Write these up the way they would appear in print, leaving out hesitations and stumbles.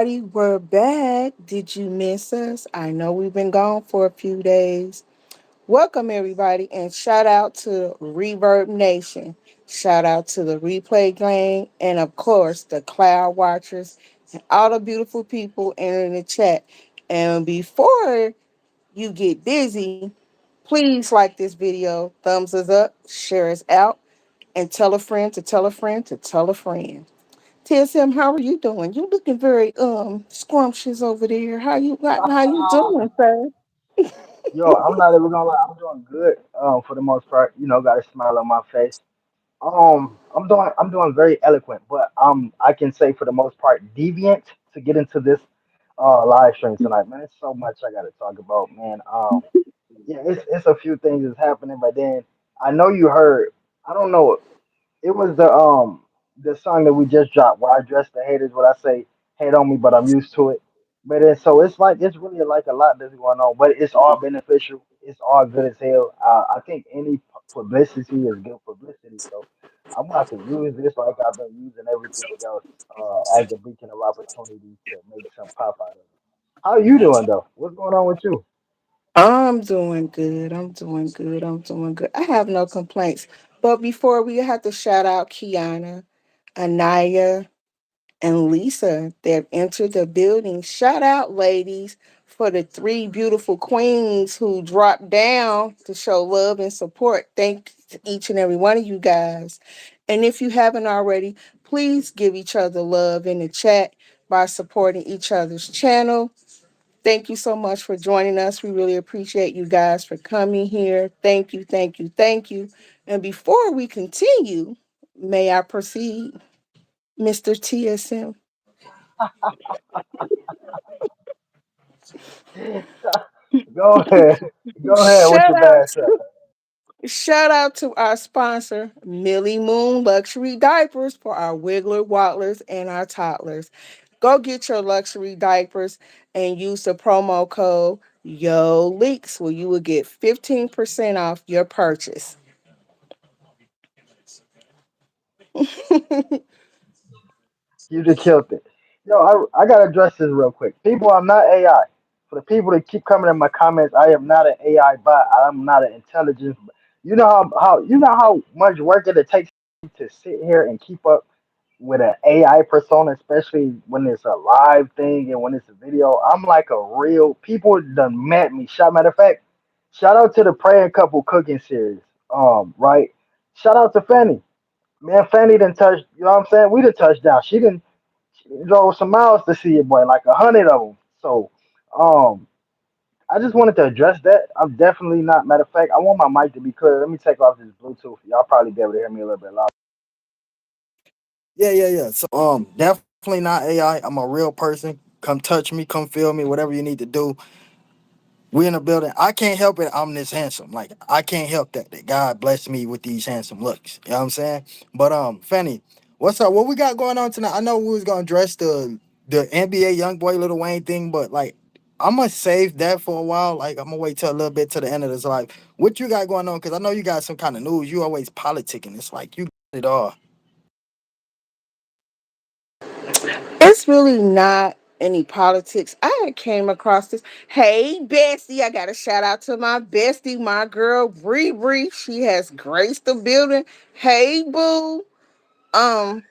We're back. Did you miss us? I know we've been gone for a few days. Welcome, everybody, and shout out to Reverb Nation. Shout out to the Replay Gang, and of course, the Cloud Watchers, and all the beautiful people in the chat. And before you get busy, please like this video, thumbs us up, share us out, and tell a friend to tell a friend to tell a friend. TSM, how are you doing? You looking very scrumptious over there. How you doing, sir? Yo, I'm not even gonna lie, I'm doing good. For the most part, got a smile on my face. I'm doing very eloquent, but I can say for the most part deviant to get into this live stream tonight. Man, it's so much I gotta talk about, man. Yeah, it's a few things that's happening, but then I know you heard. I don't know. It was the song that we just dropped where I address the haters. What I say, hate on me, but I'm used to it. But then, so it's like it's really like a lot that's going on, but it's all beneficial. It's all good as hell. I think any publicity is good publicity. So I'm about to use this like I've been using everything else as a beacon of opportunity to make some pop out of it. How you doing though? What's going on with you? I'm doing good. I'm doing good. I'm doing good. I have no complaints. But before we have to shout out Kiana, Anaya, and Lisa that entered the building. Shout out, ladies, for the three beautiful queens who dropped down to show love and support. Thank each and every one of you guys. And if you haven't already, please give each other love in the chat by supporting each other's channel. Thank you so much for joining us. We really appreciate you guys for coming here. Thank you, thank you, thank you. And before we continue, may I proceed, Mr. TSM? Go ahead, go ahead with Shout your out, bad stuff. shout out to our sponsor, Millie Moon Luxury Diapers for our Wiggler Waddlers and our toddlers. Go get your luxury diapers and use the promo code YOLEAKS where you will get 15% off your purchase. You just killed it. Yo, I gotta address this real quick. People, I'm not AI. For the people that keep coming in my comments, I am not an AI bot. I'm not an intelligence. You know how much work it takes to sit here and keep up with an AI persona, especially when it's a live thing and when it's a video. I'm like a real people done met me. Matter of fact, shout out to the praying couple cooking series. Right. Shout out to Fanny. Man, Fanny didn't touch. You know what I'm saying? We didn't touch down. She drove some miles to see your boy, like 100 of them. So, um, I just wanted to address that. I'm definitely not. Matter of fact, I want my mic to be clear. Let me take off this Bluetooth. Y'all probably be able to hear me a little bit louder. Yeah. So definitely not AI. I'm a real person. Come touch me, come feel me, whatever you need to do. We in a building. I can't help it. I'm this handsome. Like I can't help that. That God blessed me with these handsome looks. You know what I'm saying? But Fanny, what's up? What we got going on tonight? I know we was gonna address the NBA young boy Little Wayne thing, but like I'm gonna save that for a while. Like I'm gonna wait till a little bit to the end of this life. What you got going on? Because I know you got some kind of news. You always politicking. It's like you got it all. It's really not any politics. I had came across this. Hey, bestie, I got to shout out to my bestie, my girl Bree Bree. She has graced the building. Hey, boo. Um,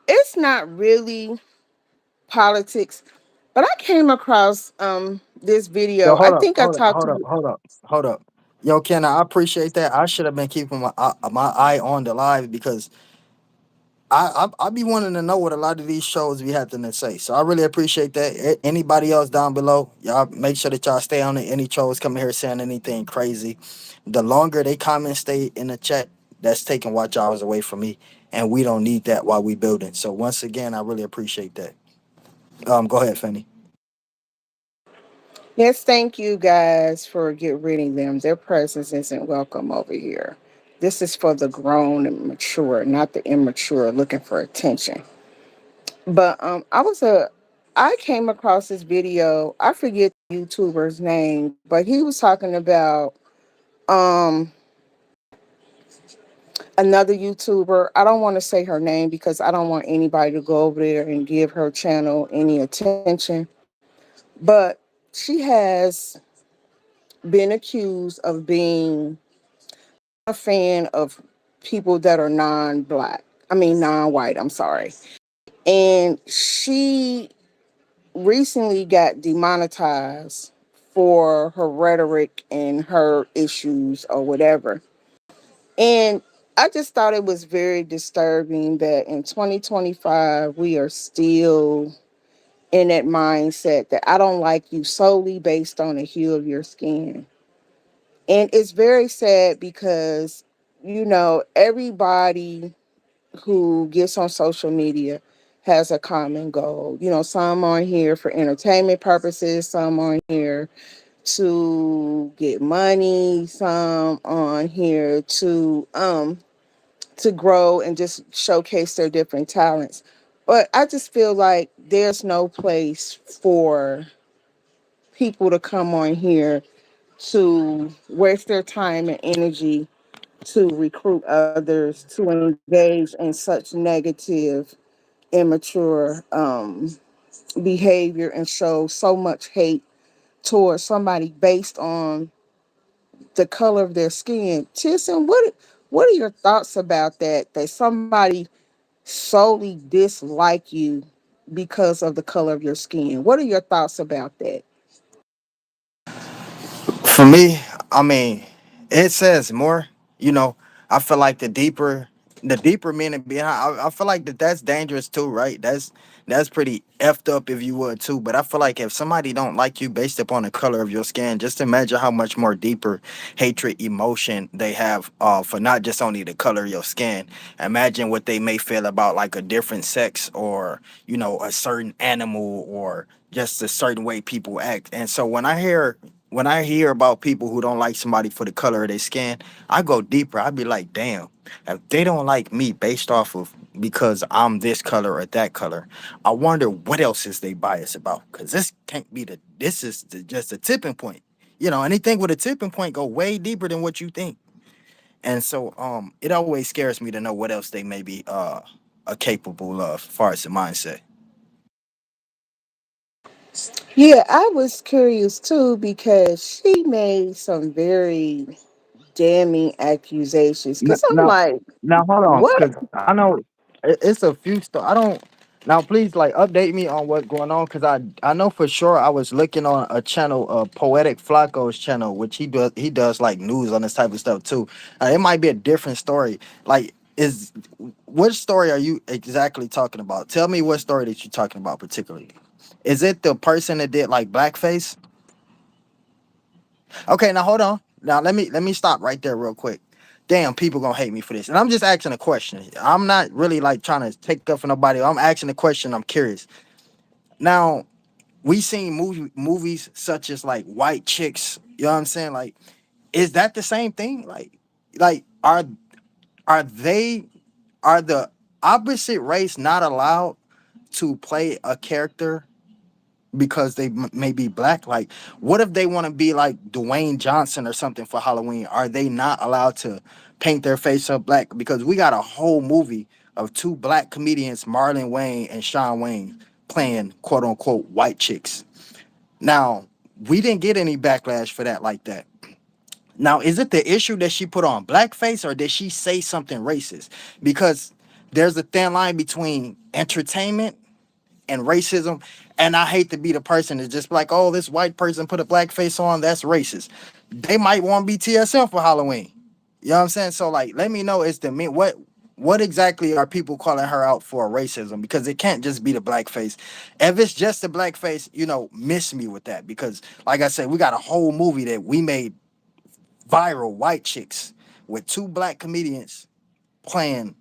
it's not really politics, but I came across this Yo, video. I hold up, think I hold up, talked to hold up, you. hold up, hold up. Yo, Ken, I appreciate that. I should have been keeping my eye on the live because I be wanting to know what a lot of these shows be having to say. So I really appreciate that. Anybody else down below, y'all make sure that y'all stay on it. Any trolls coming here saying anything crazy, the longer they comment stay in the chat, that's taking watch hours away from me, and we don't need that while we building. So once again, I really appreciate that. Go ahead, Fanny. Yes, thank you guys for getting rid of them. Their presence isn't welcome over here. This is for the grown and mature, not the immature looking for attention. But I came across this video. I forget the YouTuber's name, but he was talking about um another YouTuber. I don't want to say her name because I don't want anybody to go over there and give her channel any attention. But she has been accused of being a fan of people that are non-black. I mean non-white, I'm sorry. And she recently got demonetized for her rhetoric and her issues or whatever. And I just thought it was very disturbing that in 2025 we are still in that mindset that I don't like you solely based on the hue of your skin. And it's very sad because, everybody who gets on social media has a common goal. Some on here for entertainment purposes, some on here to get money, some on here to grow and just showcase their different talents. But I just feel like there's no place for people to come on here to waste their time and energy to recruit others to engage in such negative, immature behavior and show so much hate towards somebody based on the color of their skin. Tissan, what are your thoughts about that? That somebody solely dislike you because of the color of your skin. What are your thoughts about that? For me, I mean, it says more. You know, I feel like the deeper meaning behind. I feel like that's dangerous too, right? That's pretty effed up if you would too. But I feel like if somebody don't like you based upon the color of your skin, just imagine how much more deeper hatred, emotion they have for not just only the color of your skin. Imagine what they may feel about like a different sex or a certain animal or just a certain way people act. And so when I hear about people who don't like somebody for the color of their skin, I go deeper. I be like, damn, if they don't like me based off of because I'm this color or that color, I wonder what else is they biased about. Because this can't be this is just a tipping point. Anything with a tipping point go way deeper than what you think. And so it always scares me to know what else they may be are capable of as far as the mindset. Yeah, I was curious too because she made some very damning accusations. Because I'm Now, like, now hold on, what? because I know it's a few stuff. I don't. Now, please, like, update me on what's going on, because I know for sure I was looking on a channel, Poetic Flacco's channel, which he does like news on this type of stuff too. It might be a different story. Like, is what story are you exactly talking about? Tell me what story that you're talking about particularly. Is it the person that did like blackface? Okay, now hold on. Now let me stop right there real quick. Damn, people gonna hate me for this. And I'm just asking a question. I'm not really like trying to take up for nobody. I'm asking a question. I'm curious. Now, we seen movies such as like White Chicks. You know what I'm saying? Like, is that the same thing? Like are they are the opposite race not allowed to play a character because they may be black? Like, what if they want to be like Dwayne Johnson or something for Halloween? Are they not allowed to paint their face up black? Because we got a whole movie of two black comedians, Marlon Wayne and Sean Wayne, playing quote unquote white chicks. Now, we didn't get any backlash for that like that. Now, is it the issue that she put on blackface or did she say something racist? Because there's a thin line between entertainment and racism. And I hate to be the person to just be like, oh, this white person put a black face on, that's racist. They might want to be TSM for Halloween. You know what I'm saying? So like, let me know is the mean what exactly are people calling her out for racism? Because it can't just be the black face. If it's just the black face, miss me with that. Because like I said, we got a whole movie that we made viral, White Chicks, with two black comedians playing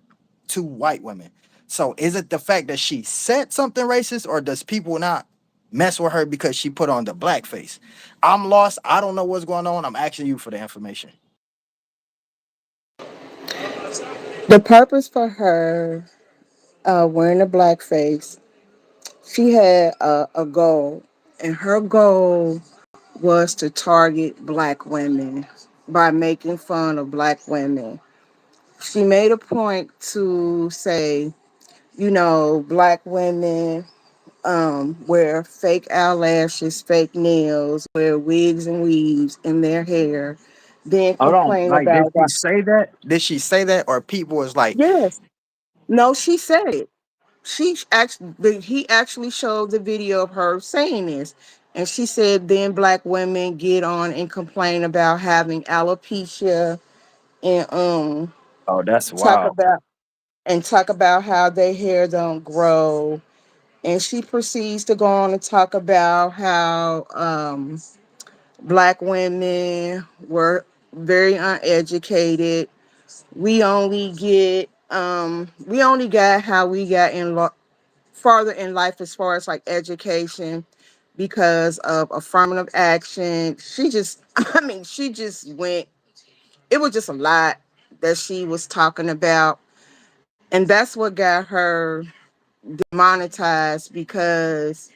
two white women. So is it the fact that she said something racist, or does people not mess with her because she put on the blackface? I'm lost. I don't know what's going on. I'm asking you for the information. The purpose for her wearing a blackface, she had a goal, and her goal was to target black women by making fun of black women. she made a point to say, black women wear fake eyelashes, fake nails, wear wigs and weaves in their hair, then Hold on. complain Like, did about she what. say that? Did she say that? Or people was like, Yes, no, she said it. He actually showed the video of her saying this, and she said then black women get on and complain about having alopecia and oh, that's talk wild. about talk about how their hair don't grow. And she proceeds to go on and talk about how black women were very uneducated. We only got how we got farther in life as far as like education because of affirmative action. She just I mean, she just went, it was just a lot that she was talking about. And that's what got her demonetized because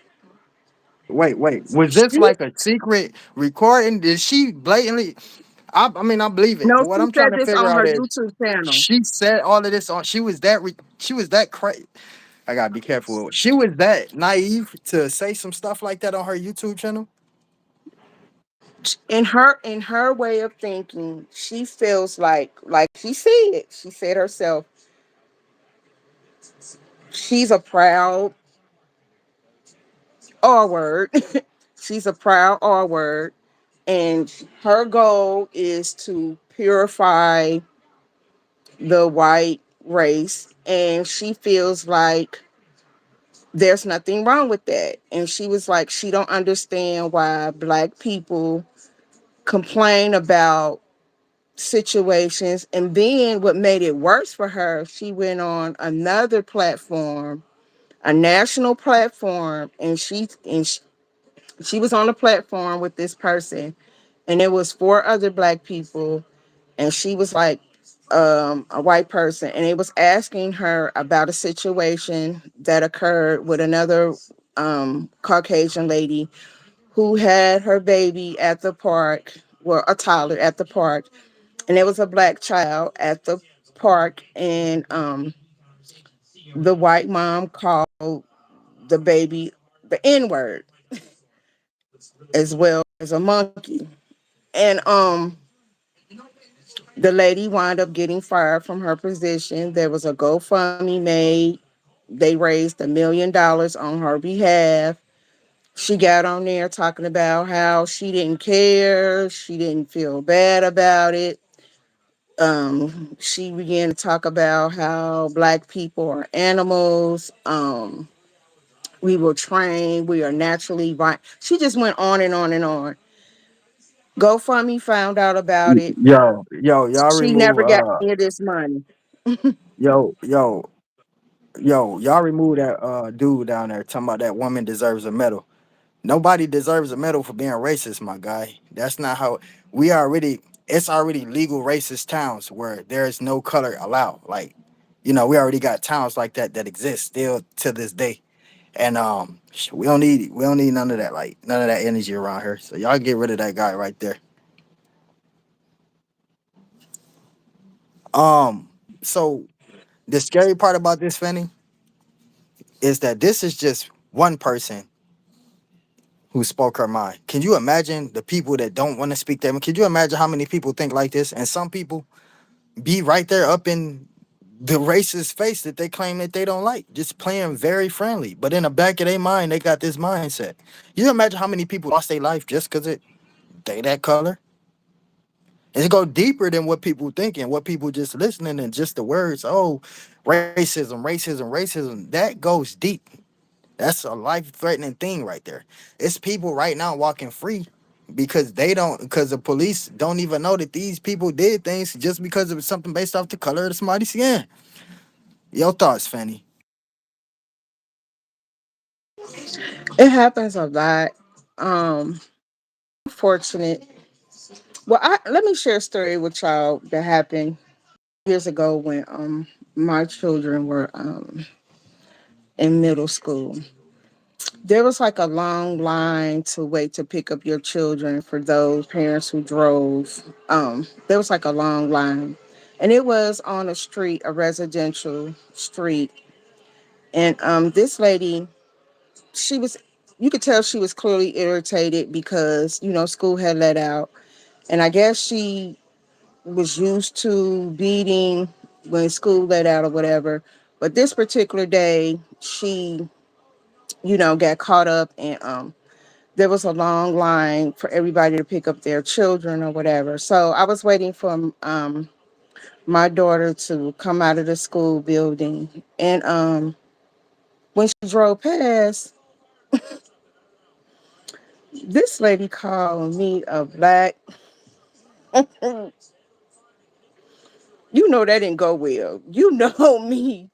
Wait. Was this she like a secret recording? Did she blatantly? I mean, I believe it, no, but what she I'm trying said to this figure on out her is YouTube channel. she said all of this on. She was that crazy. I gotta be careful. She was that naive to say some stuff like that on her YouTube channel. In her way of thinking, she feels like she said herself, she's a proud R word. She's a proud R word. And her goal is to purify the white race. And she feels like there's nothing wrong with that. And she was like, she don't understand why black people complain about situations. And then what made it worse for her, she went on another platform, a national platform, and she was on a platform with this person, and it was four other black people, and she was like a white person, and it was asking her about a situation that occurred with another Caucasian lady who had her baby at the park, well, a toddler at the park, and there was a black child at the park, and the white mom called the baby the N word as well as a monkey, and the lady wound up getting fired from her position. There was a GoFundMe made. They raised $1 million on her behalf. She got on there talking about how she didn't care, she didn't feel bad about it. She began to talk about how black people are animals. We were trained, we are naturally right. She just went on and on and on. GoFundMe found out about it. Y'all She remove never got any of this money. yo, yo, y'all remove that dude down there talking about that woman deserves a medal. Nobody deserves a medal for being racist, my guy. That's not how we already. It's already legal racist towns where there is no color allowed. Like, we already got towns like that that exist still to this day. And we don't need none of that, like none of that energy around here. So y'all get rid of that guy right there. Um, so the scary part about this, Fanny, is that this is just one person who spoke her mind. Can you imagine the people that don't want to speak them? Can you imagine how many people think like this? And some people be right there up in the racist face that they claim that they don't like, just playing very friendly. But in the back of their mind, they got this mindset. You imagine how many people lost their life just because they that color? And it go deeper than what people thinking, what people just listening and just the words. Oh, racism. That goes deep. That's a life threatening thing right there. It's people right now walking free because the police don't even know that these people did things just because it was something based off the color of somebody's skin. Your thoughts, Fanny? It happens a lot. Fortunate. Well, let me share a story with y'all that happened years ago when my children were in middle school. There was like a long line to wait to pick up your children for those parents who drove. There was like a long line. and it was on a street, a residential street. And this lady, she was, you could tell she was clearly irritated because school had let out, and I guess she was used to beating when school let out or whatever. But this particular day, she got caught up, and there was a long line for everybody to pick up their children or whatever. So I was waiting for my daughter to come out of the school building, and when she drove past, this lady called me a black. That didn't go well. You know me,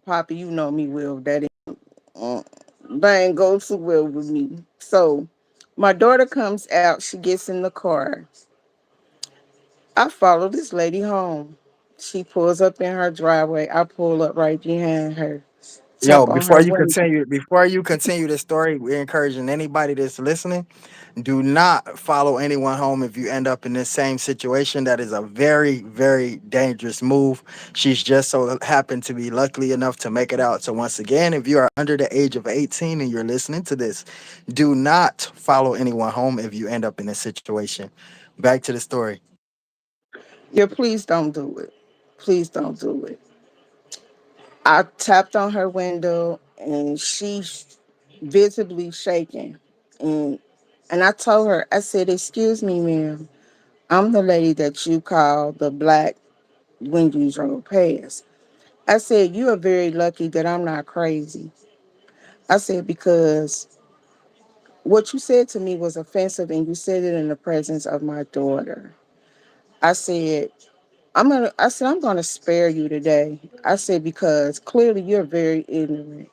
Poppy. You know me well. Uh, that ain't go too well with me. So my daughter comes out. She gets in the car. I follow this lady home. She pulls up in her driveway. I pull up right behind her, Yo, tap on her window. before you continue the story, we're encouraging anybody that's listening, do not follow anyone home if you end up in this same situation. That is a very, very dangerous move. She's just so happened to be lucky enough to make it out. So once again, if you are under the age of 18 and you're listening to this, do not follow anyone home if you end up in this situation. Back to the story. Yeah, please don't do it. Please don't do it. I tapped on her window and she's visibly shaking. And and I told her, I said, "Excuse me, ma'am. I'm the lady that you called the black when you drove past." I said, "You are very lucky that I'm not crazy." I said, "Because what you said to me was offensive and you said it in the presence of my daughter." I said, I'm gonna spare you today. I said, because clearly you're very ignorant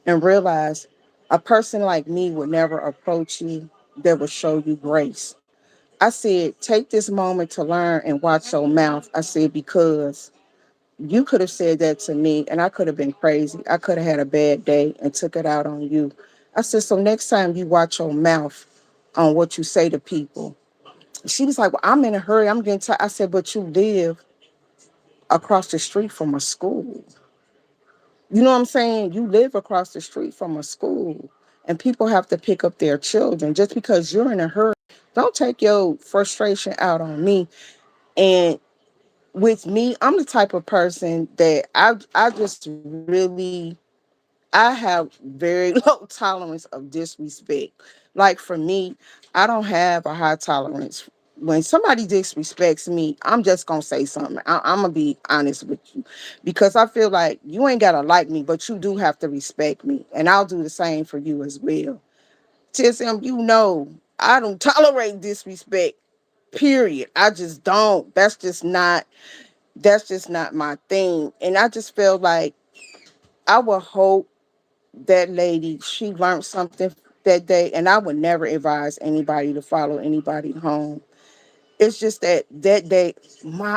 and realize a person like me would never approach you that would show you grace. I said, take this moment to learn and watch your mouth. I said, because you could have said that to me and I could have been crazy. I could have had a bad day and took it out on you. I said, so next time you watch your mouth on what you say to people. She was like, well, I'm in a hurry. I'm getting tired. I said, but you live across the street from a school. You know what I'm saying? You live across the street from a school and people have to pick up their children. Just because you're in a hurry, don't take your frustration out on me. And with me, I'm the type of person that I just really, I have very low tolerance of disrespect. Like for me, I don't have a high tolerance. When somebody disrespects me, I'm just gonna say something. I'm gonna be honest with you, because I feel like you ain't gotta like me, but you do have to respect me, and I'll do the same for you as well. TSM, I don't tolerate disrespect. Period. I just don't. That's just not my thing. And I just feel like I would hope that lady, she learned something that day, and I would never advise anybody to follow anybody home. It's just that that day,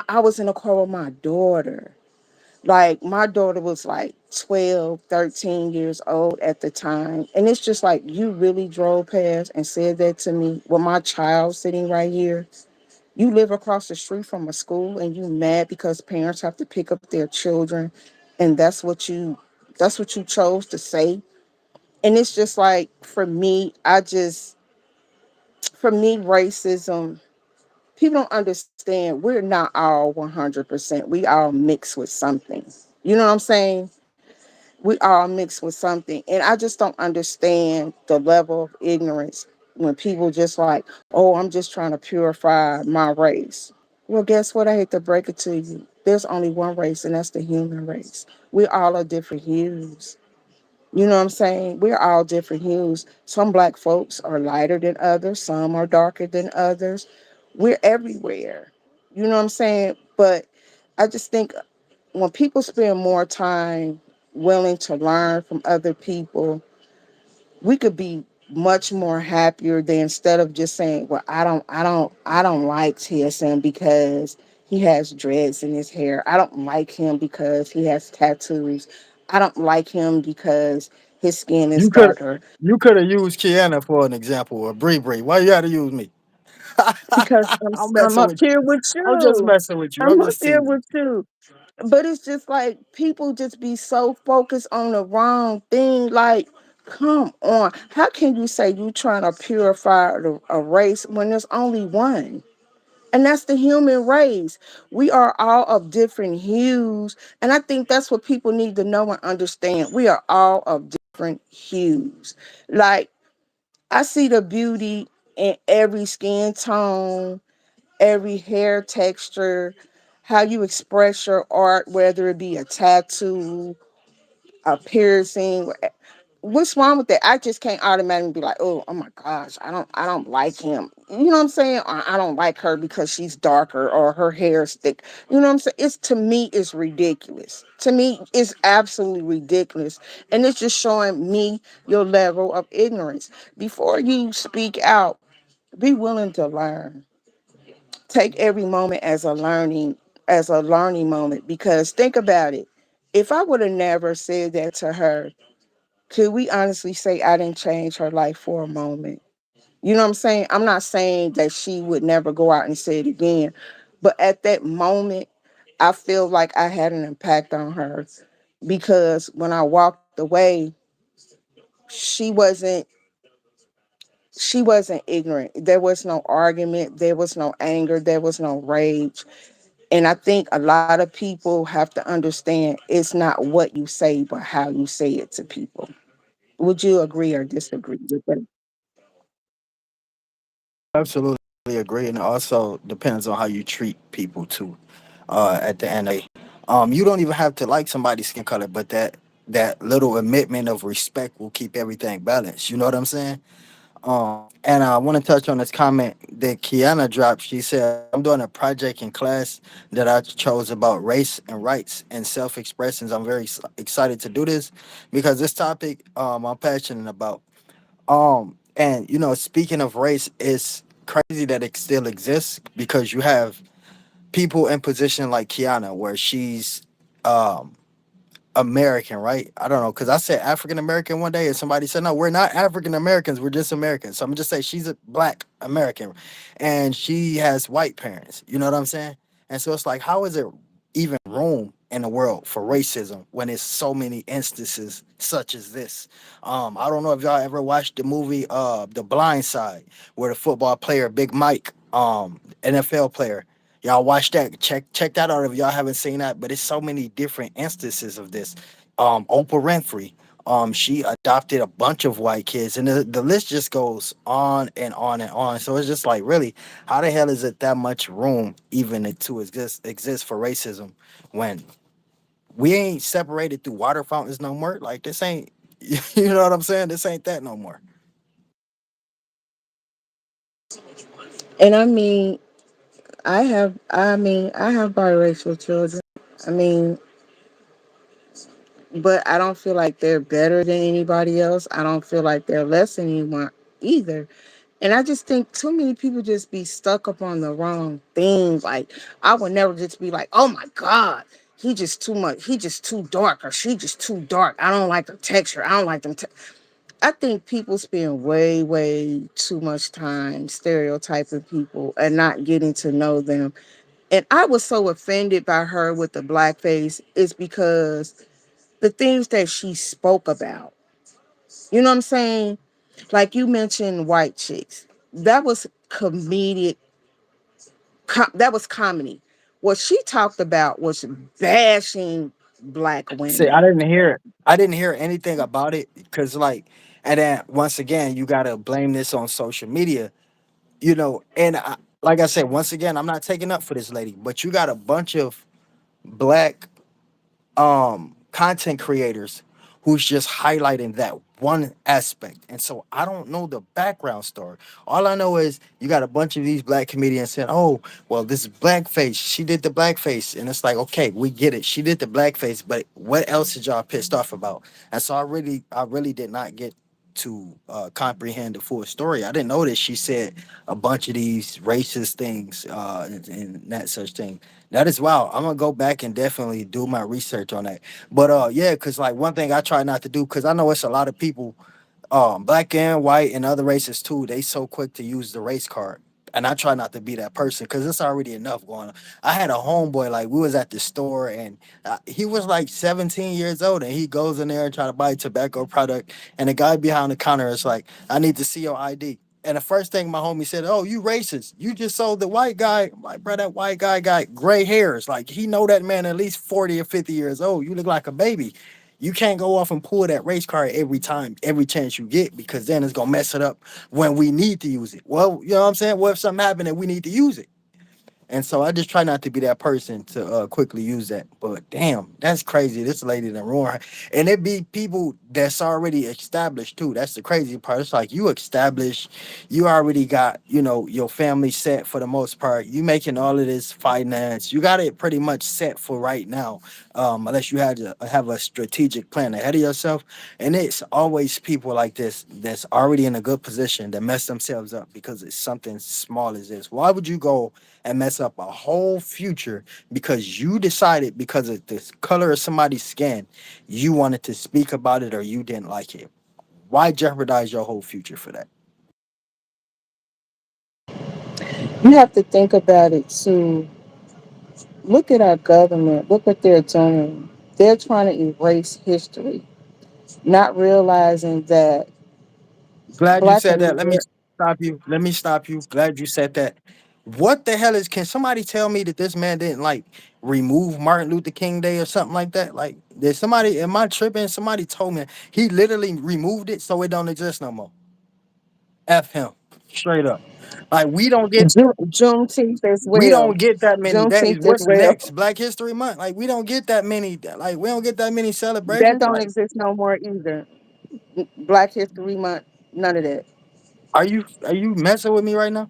I was in a car with my daughter. Like my daughter was like 12, 13 years old at the time. And it's just like, you really drove past and said that to me with my child sitting right here. You live across the street from a school and you mad because parents have to pick up their children, and that's what you chose to say. And it's just like, for me, racism, people don't understand, we're not all 100%. We all mix with something. You know what I'm saying? We all mix with something. And I just don't understand the level of ignorance when people just like, oh, I'm just trying to purify my race. Well, guess what? I hate to break it to you. There's only one race, and that's the human race. We all are different hues. You know what I'm saying? We're all different hues. Some black folks are lighter than others, some are darker than others. We're everywhere. You know what I'm saying? But I just think when people spend more time willing to learn from other people, we could be much more happier than, instead of just saying, well, I don't like TSM because he has dreads in his hair. I don't like him because he has tattoos. I don't like him because his skin is You could darker. you could have used Kiana for an example or Bree Bree. Why you had to use me? because I'm I'm messing up with here you. with I'm just you. messing with you. I'm I'm up just here teasing. with you. But it's just like people just be so focused on the wrong thing. Like, come on. How can you say you trying to purify a race when there's only one? And that's the human race. We are all of different hues. And I think that's what people need to know and understand. We are all of different hues. Like, I see the beauty in every skin tone, every hair texture, how you express your art, whether it be a tattoo, a piercing. What's wrong with that? I just can't automatically be like, oh my gosh, I don't like him. You know what I'm saying? Or I don't like her because she's darker or her hair is thick. You know what I'm saying? It's to me, it's ridiculous. To me, it's absolutely ridiculous. And it's just showing me your level of ignorance. Before you speak out, be willing to learn. Take every moment as a learning moment, because think about it. If I would have never said that to her, could we honestly say I didn't change her life for a moment? You know what I'm saying? I'm not saying that she would never go out and say it again, but at that moment, I feel like I had an impact on her, because when I walked away, she wasn't she wasn't ignorant. There was no argument, there was no anger, there was no rage. And I think a lot of people have to understand it's not what you say, but how you say it to people. Would you agree or disagree with that? Absolutely agree, and it also depends on how you treat people too. At the end of the day, you don't even have to like somebody's skin color, but that little admittment of respect will keep everything balanced. You know what I'm saying? And I want to touch on this comment that Kiana dropped. She said, I'm doing a project in class that I chose about race and rights and self expressions. I'm very excited to do this because this topic I'm passionate about. And speaking of race, it's crazy that it still exists because you have people in position like Kiana where she's um American, right? I don't know, because I said African American one day, and somebody said, no, we're not African Americans, we're just Americans. So I'm just say she's a black American, and she has white parents. You know what I'm saying? And so it's like, how is it even room in the world for racism when it's so many instances such as this? I don't know if y'all ever watched the movie The Blind Side, where the football player Big Mike, NFL player. Y'all watch that. Check that out if y'all haven't seen that. But it's so many different instances of this. Oprah Winfrey, she adopted a bunch of white kids, and the list just goes on and on and on. So it's just like, really, how the hell is it that much room even to exist for racism when we ain't separated through water fountains no more? Like this ain't, you know what I'm saying? This ain't that no more. And I have biracial children. I mean, but I don't feel like they're better than anybody else. I don't feel like they're less than anyone either. And I just think too many people just be stuck up on the wrong things. Like, I would never just be like, oh my God, he just too much. He just too dark, or she just too dark. I don't like the texture. I don't like them. I think people spend way, way too much time stereotyping people and not getting to know them. And I was so offended by her with the blackface is because the things that she spoke about. You know what I'm saying? Like you mentioned white chicks. That was comedic. That was comedy. What she talked about was bashing black See, women. I didn't hear anything about it because, like, and then once again, you gotta blame this on social media, And like I said, once again, I'm not taking up for this lady, but you got a bunch of black content creators who's just highlighting that one aspect. And so I don't know the background story. All I know is you got a bunch of these black comedians saying, oh, well, this is blackface. She did the blackface. And it's like, okay, we get it. She did the blackface, but what else is y'all pissed off about? And so I really did not get to comprehend the full story. I didn't know that she said a bunch of these racist things and that such thing. That is wow. I'm gonna go back and definitely do my research on that. But yeah, cause like one thing I try not to do, cause I know it's a lot of people, black and white and other races too. They so quick to use the race card. And I try not to be that person because it's already enough going on. I had a homeboy, like we was at the store, and he was like 17 years old, and he goes in there and try to buy a tobacco product, and the guy behind the counter is like, "I need to see your ID." And the first thing my homie said, "Oh, you racist? You just sold the white guy." I'm like, bro, that white guy got gray hairs. Like he know that man at least 40 or 50 years old. You look like a baby. You can't go off and pull that race card every time, every chance you get, because then it's gonna mess it up when we need to use it. Well, you know what I'm saying? What if something happened and we need to use it? And so I just try not to be that person to quickly use that. But damn, that's crazy. This lady done ruin her. And it be people that's already established too. That's the crazy part. It's like you established, you already got, your family set for the most part. You making all of this finance. You got it pretty much set for right now. Unless you had to have a strategic plan ahead of yourself. And it's always people like this that's already in a good position that mess themselves up because it's something small as this. Why would you go and mess up a whole future because you decided, because of the color of somebody's skin, you wanted to speak about it or you didn't like it? Why jeopardize your whole future for that? You have to think about it too. Look at our government. Look what they're doing. They're trying to erase history, not realizing that Glad you Black said that. Let me America. stop you. Let me stop you. Glad you said that. What the hell is? Can somebody tell me that this man didn't like remove Martin Luther King Day or something like that? Like, did somebody? Am I tripping? Somebody told me he literally removed it so it don't exist no more. F him, straight up. Like Juneteenth as we well. don't get that many days. Juneteenth as What's well. next? Black History Month. Like we don't get that many. Like we don't get that many That celebrations. don't Like, exist no more either. Black History Month, none of that. are you messing with me right now?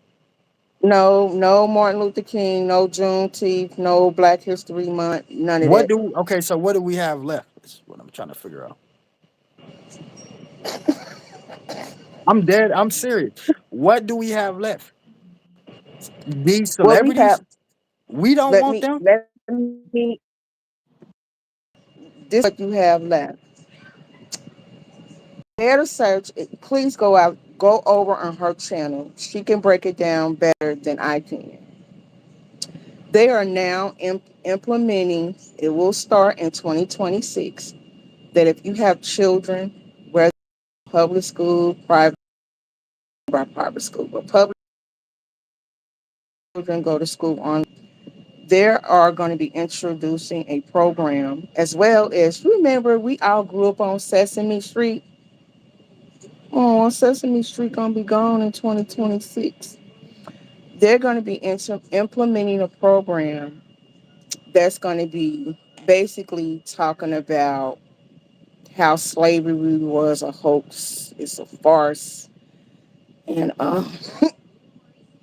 No, no Martin Luther King, no Juneteenth, no Black History Month, none of What that. do okay? So what do we have left? Is what I'm trying to figure out. I'm dead. I'm serious. What do we have left? These What we have, celebrities. We don't want them. let me, this is what you have left. Dare to search, please go out, go over on her channel. She can break it down better than I can. They are now implementing, it will start in 2026, that if you have children, whether public school, private school, but public children go to school on, there are going to be introducing a program as well as, remember, we all grew up on Sesame Street. Oh, Sesame Street going to be gone in 2026. They're going to be implementing a program that's going to be basically talking about how slavery was a hoax, it's a farce, and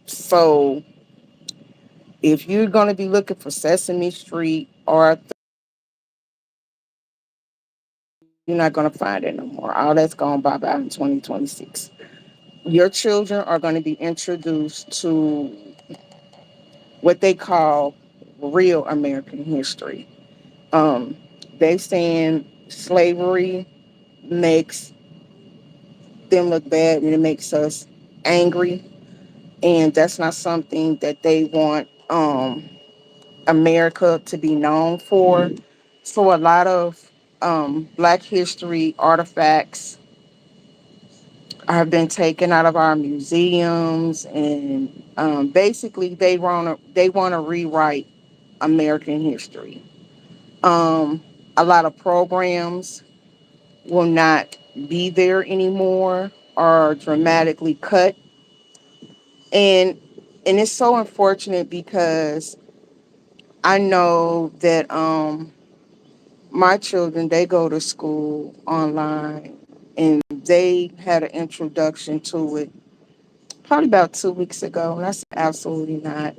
so if you're going to be looking for Sesame Street, or you're not going to find it no more. All that's gone bye bye in 2026. Your children are going to be introduced to what they call real American history. Um, they saying slavery makes them look bad and it makes us angry, and that's not something that they want America to be known for. So a lot of Black history artifacts have been taken out of our museums, and basically they want to rewrite American history. Um, a lot of programs will not be there anymore or dramatically cut, and it's so unfortunate because I know that my children, they go to school online, and they had an introduction to it probably about 2 weeks ago, and I said absolutely not,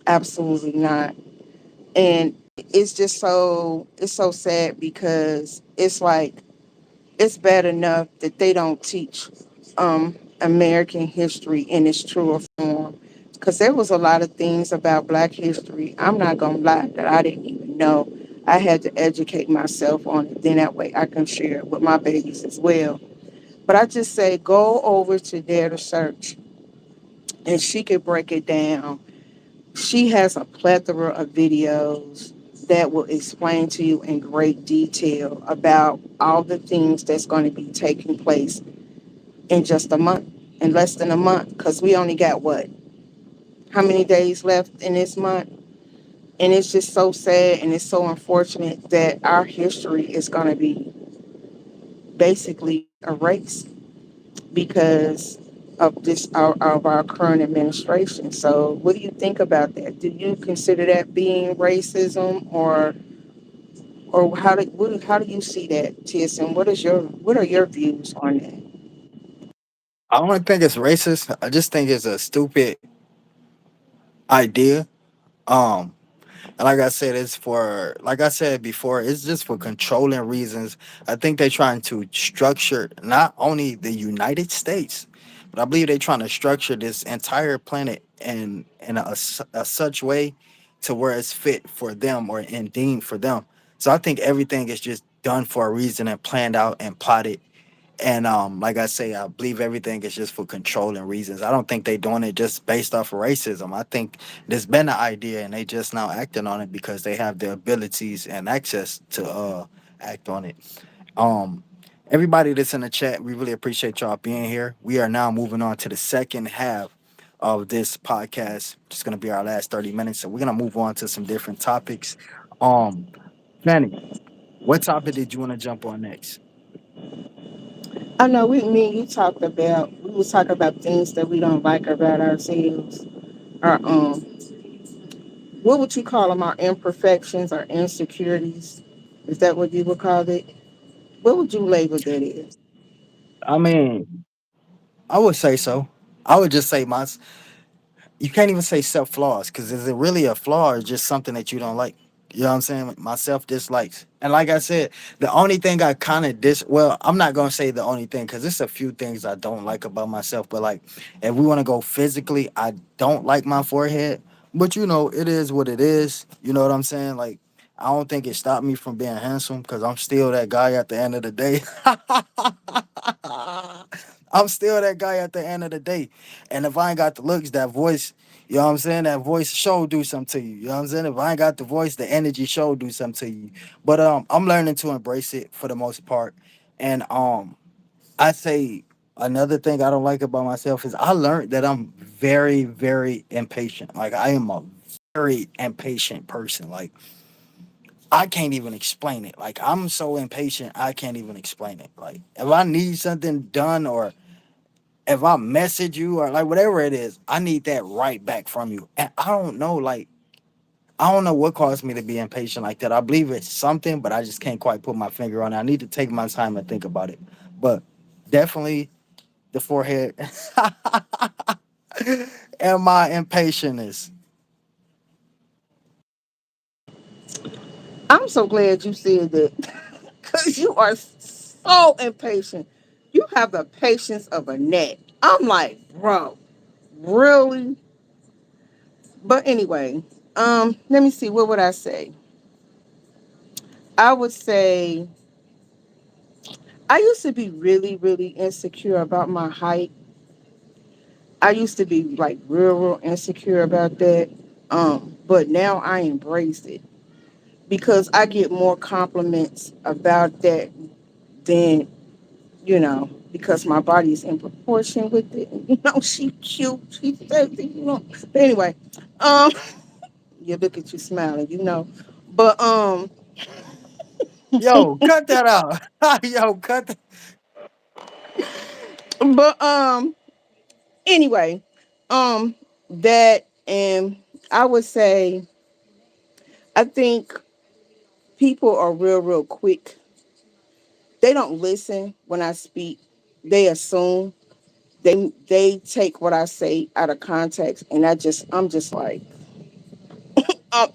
absolutely not. And it's so sad because it's like it's bad enough that they don't teach American history in its truer form. Because there was a lot of things about Black history, I'm not gonna lie, that I didn't even know. I had to educate myself on it. Then that way I can share it with my babies as well. But I just say go over to Dare to Search and she could break it down. She has a plethora of videos that will explain to you in great detail about all the things that's going to be taking place in just a month, in less than a month, because we only got what? How many days left in this month? And it's just so sad and it's so unfortunate that our history is going to be basically erased because of our current administration. So, what do you think about that? Do you consider that being racism, or how do you see that, TSM? What are your views on that? I don't think it's racist. I just think it's a stupid idea. Um, And like I said, it's for, like I said before, it's just for controlling reasons. I think they're trying to structure not only the United States, but I believe they're trying to structure this entire planet in a such way to where it's fit for them or and deemed for them. So I think everything is just done for a reason and planned out and plotted. And like I say, I believe everything is just for controlling reasons. I don't think they doing it just based off of racism. I think there's been an idea and they just now acting on it because they have the abilities and access to act on it. Um Everybody that's in the chat, we really appreciate y'all being here. We are now moving on to the second half of this podcast. It's gonna be our last 30 minutes. So we're gonna move on to some different topics. Um Fanny, what topic did you want to jump on next? I know me and you talked about we was talking about things that we don't like about ourselves. Our what would you call them? Our imperfections, our insecurities. Is that what you would call it? What would you label that as? I mean, I would say so. I would just say my. You can't even say self flaws because is it really a flaw or just something that you don't like? You know what I'm saying? My self dislikes, and like I said, the only thing I kind of well, I'm not gonna say the only thing because there's a few things I don't like about myself. But like, if we want to go physically, I don't like my forehead. But you know, it is what it is. You know what I'm saying? Like, I don't think it stopped me from being handsome because I'm still that guy at the end of the day. I'm still that guy at the end of the day. And if I ain't got the looks, that voice, you know what I'm saying? That voice show do something to you. You know what I'm saying? If I ain't got the voice, the energy show do something to you. But I'm learning to embrace it for the most part. And I say another thing I don't like about myself is I learned that I'm very, very impatient. Like I am a very impatient person. Like I can't even explain it. Like I'm so impatient, I can't even explain it. Like if I need something done or if I message you or like whatever it is, I need that right back from you. And I don't know, like I don't know what caused me to be impatient like that. I believe it's something, but I just can't quite put my finger on it. I need to take my time and think about it. But definitely the forehead and my impatience. I'm so glad you said that because you are so impatient. You have the patience of a gnat. I'm like, bro, really? But anyway, let me see. What would I say? I would say I used to be really, really insecure about my height. I used to be like real insecure about that. But now I embrace it because I get more compliments about that than because my body is in proportion with it. She cute, she's sexy. But anyway, um, you look at you smiling, But Yo, cut that out. Yo, cut that. but anyway, um, that and I would say I think people are real quick. They don't listen when I speak. They assume. They take what I say out of context, and I'm just like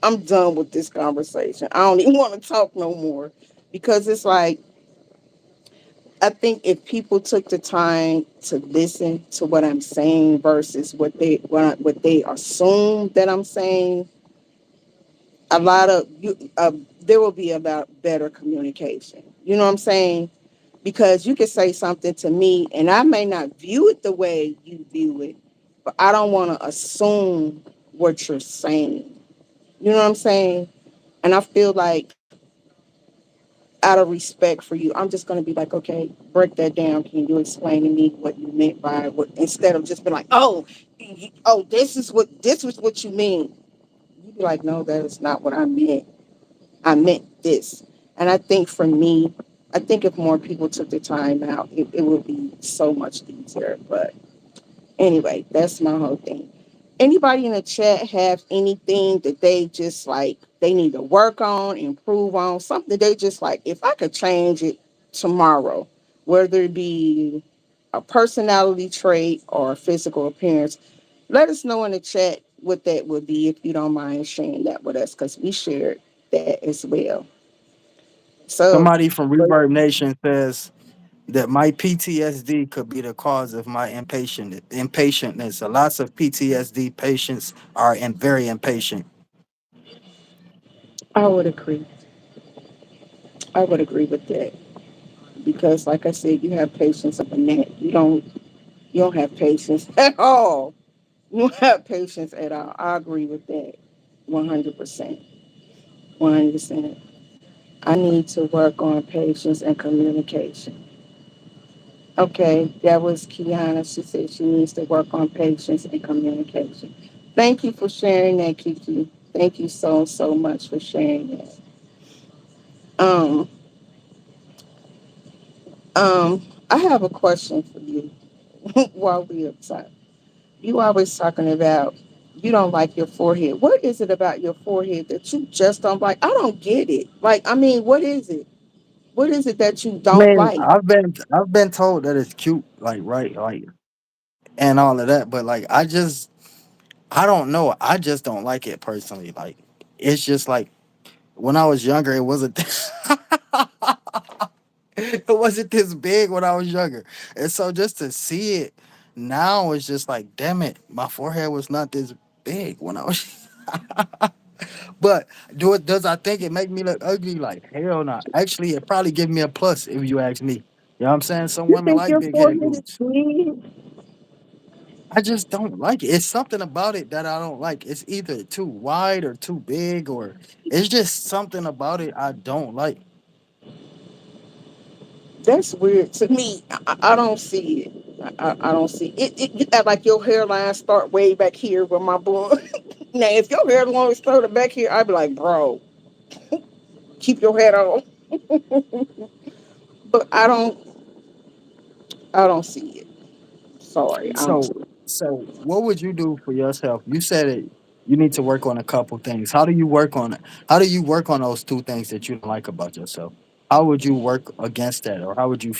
I'm done with this conversation. I don't even want to talk no more because it's like I think if people took the time to listen to what I'm saying versus what they assume that I'm saying, a lot of you there will be about better communication. You know what I'm saying? Because you can say something to me and I may not view it the way you view it, but I don't want to assume what you're saying. You know what I'm saying? And I feel like out of respect for you, I'm just gonna be like, okay, break that down. Can you explain to me what you meant by what? Instead of just being like, oh, this was what you mean. You be like, no, that is not what I meant. I meant this. And I think for me, I think if more people took the time out, it would be so much easier. But anyway, that's my whole thing. Anybody in the chat have anything that they just like they need to work on, improve on, something they just like, if I could change it tomorrow, whether it be a personality trait or a physical appearance, let us know in the chat what that would be if you don't mind sharing that with us because we shared that as well. So, Somebody from Reverb Nation says that my PTSD could be the cause of my impatientness. Lots of PTSD patients are very impatient. I would agree. I would agree with that because, like I said, you have patience of a gnat. You don't have patience at all. You don't have patience at all. I agree with that, 100%. 100%. I need to work on patience and communication. Okay, that was Kiana. She said she needs to work on patience and communication. Thank you for sharing that, Kiki. Thank you so much for sharing that. Um, I have a question for you while we're outside. You always talking about you don't like your forehead. What is it about your forehead that you just don't like? I don't get it. Like, I mean, what is it? What is it that you I don't mean, like? I've been told that it's cute, like right, like and all of that, but like I don't know. I just don't like it personally. Like it's just like when I was younger, it wasn't it wasn't this big when I was younger, and so just to see it now is just like, damn it, my forehead was not this big when I was. But does I think it make me look ugly? Like hell no. Actually, it probably give me a plus if you ask me. You know what I'm saying? Some You women think like your big headed forehead is dudes. big? I just don't like it. It's something about it that I don't like. It's either too wide or too big, or it's just something about it I don't like. That's weird to me. I don't see it. I don't see it. You act like your hairline start way back here with my boy. Now, if your hairline started back here, I'd be like, bro, keep your head on. But I don't see it. Sorry, I don't So, see it. so what would you do for yourself? You said it. You need to work on a couple things. How do you work on it? How do you work on those two things that you don't like about yourself? How would you work against that, or how would you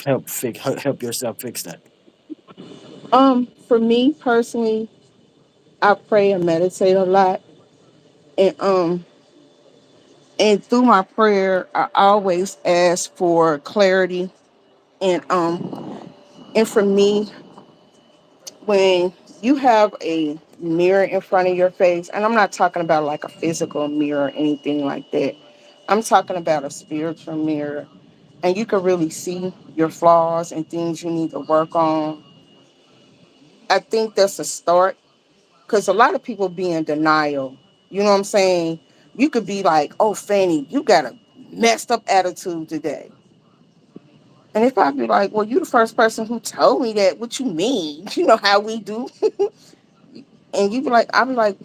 help yourself fix that? For me personally, I pray and meditate a lot, and and through my prayer, I always ask for clarity, and for me, when you have a mirror in front of your face, and I'm not talking about like a physical mirror or anything like that. I'm talking about a spiritual mirror, and you can really see your flaws and things you need to work on. I think that's a start because a lot of people be in denial. You know what I'm saying? You could be like, "Oh, Fanny, you got a messed up attitude today," and if I be like, "Well, you the first person who told me that. What you mean? You know how we do?" And you be like, "I be like,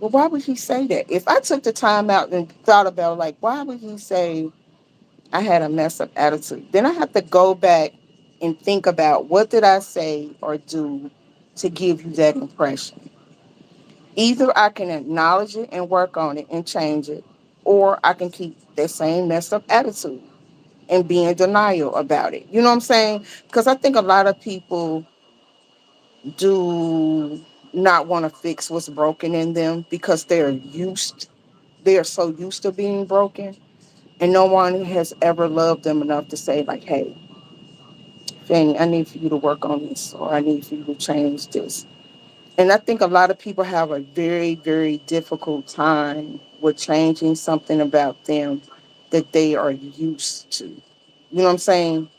well, why would he say that?" If I took the time out and thought about like, why would he say I had a mess up attitude? Then I have to go back and think about what did I say or do to give you that impression. Either I can acknowledge it and work on it and change it, or I can keep that same messed up attitude and be in denial about it. You know what I'm saying? Because I think a lot of people do not want to fix what's broken in them because they are so used to being broken, and no one has ever loved them enough to say like, hey, Fanny, I need for you to work on this, or I need for you to change this. And I think a lot of people have a very difficult time with changing something about them that they are used to. You know what I'm saying?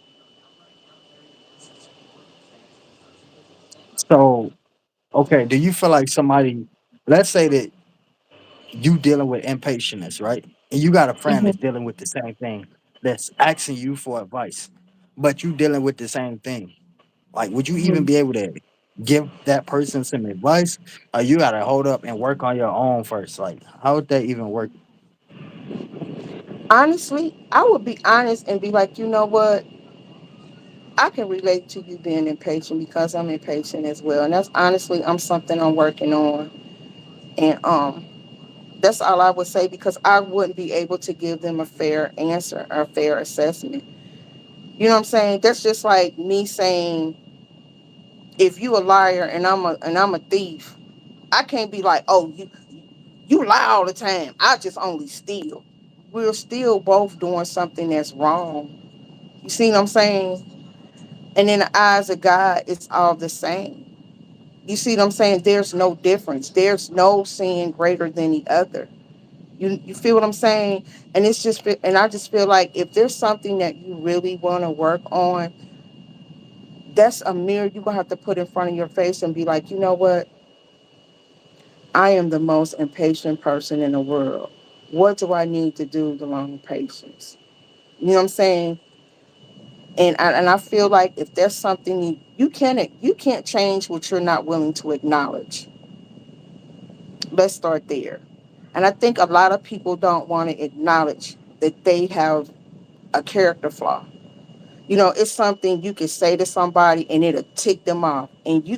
So, Okay, do you feel like somebody, let's say that you dealing with impatience, right? And you got a friend Mhm, that's dealing with the same thing, that's asking you for advice, but you dealing with the same thing. Like, would you even mhm. be able to give that person some advice? Or you gotta hold up and work on your own first? Like, how would that even work? Honestly, I would be honest and be like, you know what? I can relate to you being impatient because I'm impatient as well. And that's honestly I'm something I'm working on. And that's all I would say because I wouldn't be able to give them a fair answer or a fair assessment. You know what I'm saying? That's just like me saying if you a liar and I'm a thief, I can't be like, "Oh, you lie all the time. I just only steal." We're still both doing something that's wrong. You see what I'm saying? And in the eyes of God, it's all the same. You see what I'm saying? There's no difference. There's no sin greater than the other. You feel what I'm saying? And it's just and I just feel like if there's something that you really want to work on, that's a mirror you're gonna have to put in front of your face and be like, you know what? I am the most impatient person in the world. What do I need to do to learn patience? You know what I'm saying? And I feel like if there's something you can't change what you're not willing to acknowledge. Let's start there. And I think a lot of people don't want to acknowledge that they have a character flaw. You know, it's something you could say to somebody and it'll tick them off. And you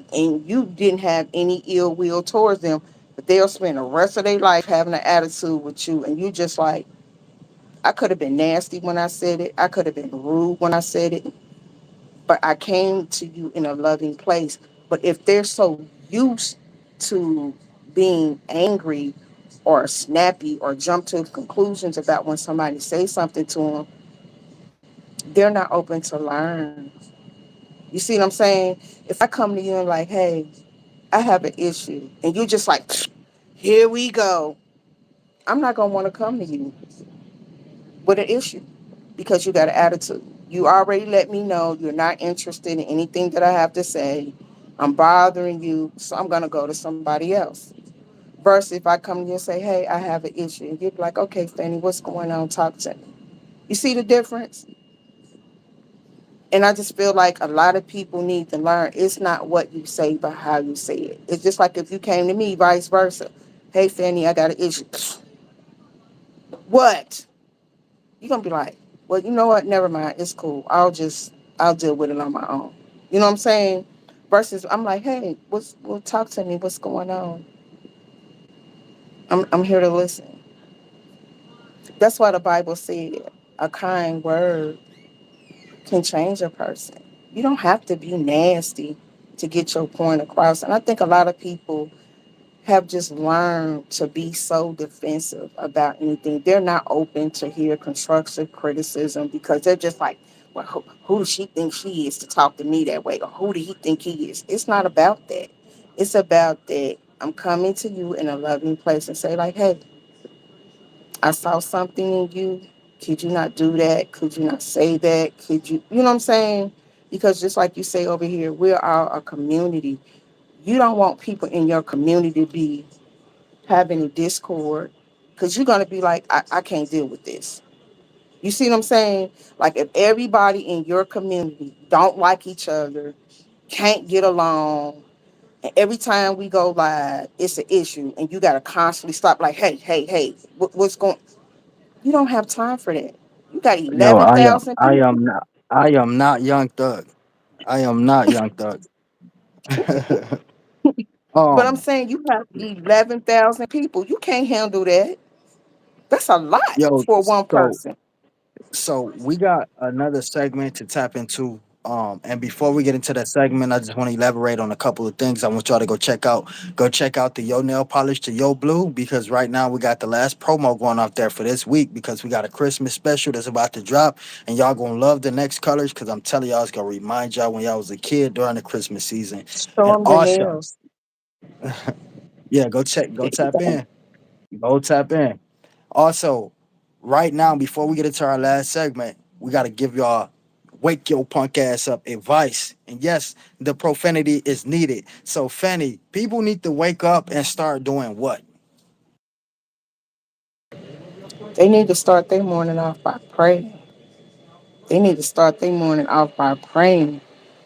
didn't have any ill will towards them, but they'll spend the rest of their life having an attitude with you and you just like, I could have been nasty when I said it. I could have been rude when I said it, but I came to you in a loving place. But if they're so used to being angry or snappy or jump to conclusions about when somebody says something to them, they're not open to learn. You see what I'm saying? If I come to you and like, hey, I have an issue, and you just like, here we go, I'm not gonna want to come to you with an issue because you got an attitude. You already let me know you're not interested in anything that I have to say. I'm bothering you, so I'm gonna go to somebody else. Versus if I come to you and say, hey, I have an issue, and you'd be like, okay, Fanny, what's going on? Talk to me. You see the difference? And I just feel like a lot of people need to learn it's not what you say, but how you say it. It's just like if you came to me, vice versa. Hey, Fanny, I got an issue. What? You're going to be like, well, you know what? Never mind. It's cool. I'll deal with it on my own. You know what I'm saying? Versus I'm like, hey, well, talk to me. What's going on? I'm here to listen. That's why the Bible said a kind word can change a person. You don't have to be nasty to get your point across. And I think a lot of people have just learned to be so defensive about anything. They're not open to hear constructive criticism because they're just like, well, who does she think she is to talk to me that way? Or who do he think he is? It's not about that. It's about that I'm coming to you in a loving place and say, like, hey, I saw something in you. Could you not do that? Could you not say that? Could you know what I'm saying? Because just like you say over here, we're all a community. You don't want people in your community to be having a discord because you're going to be like, I can't deal with this. You see what I'm saying? Like if everybody in your community don't like each other, can't get along, and every time we go live, it's an issue, and you got to constantly stop like, hey, hey, hey, what's going you don't have time for that. You got Yo, 11,000 people. I am not Young Thug. I am not Young Thug. But I'm um, saying you have 11,000 people. You can't handle that. That's a lot yo, for one so person. So we got another segment to tap into. And before we get into that segment, I just want to elaborate on a couple of things. I want y'all to go check out. Go check out the Yo Nail Polish to Yo Blue because right now we got the last promo going off there for this week because we got a Christmas special that's about to drop, and y'all gonna love the next colors because I'm telling y'all it's gonna remind y'all when y'all was a kid during the Christmas season. Show And them your also, nails. yeah, go tap in, go tap in. Also, right now, before we get into our last segment, we got to give y'all wake your punk ass up advice. And yes, the profanity is needed. So Fanny, people need to wake up and start doing what? They need to start their morning off by praying. They need to start their morning off by praying.